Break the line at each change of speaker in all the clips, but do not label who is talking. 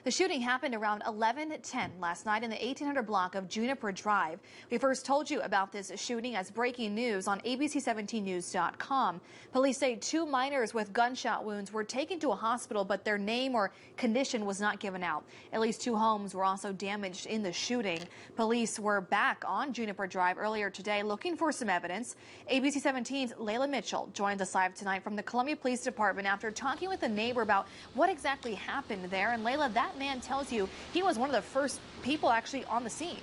The shooting happened around 11:10 last night in the 1800 block of Juniper Drive. We first told you about this shooting as breaking news on ABC17news.com. Police say 2 minors with gunshot wounds were taken to a hospital, but their name or condition was not given out. At least 2 homes were also damaged in the shooting. Police were back on Juniper Drive earlier today looking for some evidence. ABC17's Layla Mitchell joins us live tonight from the Columbia Police Department after talking with a neighbor about what exactly happened there. And Layla, that man tells you he was one of the first people actually on the scene.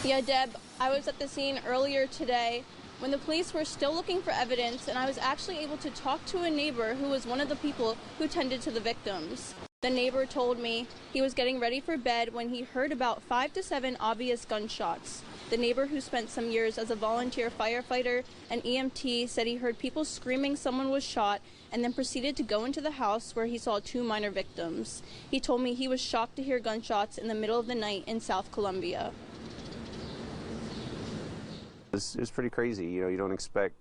Yeah, Deb, I was at the scene earlier today when the police were still looking for evidence, and I was actually able to talk to a neighbor who was one of the people who tended to the victims. The neighbor told me he was getting ready for bed when he heard about 5 to 7 obvious gunshots. The neighbor, who spent some years as a volunteer firefighter and EMT, said he heard people screaming someone was shot and then proceeded to go into the house where he saw 2 minor victims. He told me he was shocked to hear gunshots in the middle of the night in South Columbia.
It was pretty crazy. You don't expect,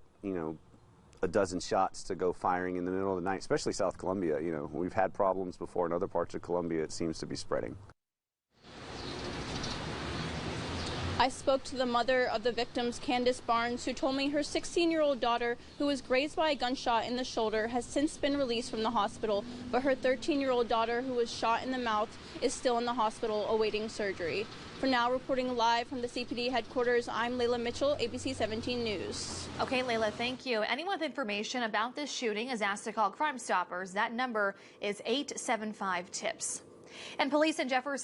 a dozen shots to go firing in the middle of the night, especially South Columbia. We've had problems before in other parts of Columbia. It seems to be spreading.
I spoke to the mother of the victims, Candace Barnes, who told me her 16-year-old daughter, who was grazed by a gunshot in the shoulder, has since been released from the hospital, but her 13-year-old daughter, who was shot in the mouth, is still in the hospital awaiting surgery. For now, reporting live from the CPD headquarters, I'm Layla Mitchell, ABC 17 News.
Okay, Layla, thank you. Anyone with information about this shooting is asked to call Crime Stoppers. That number is 875-TIPS. And police in Jefferson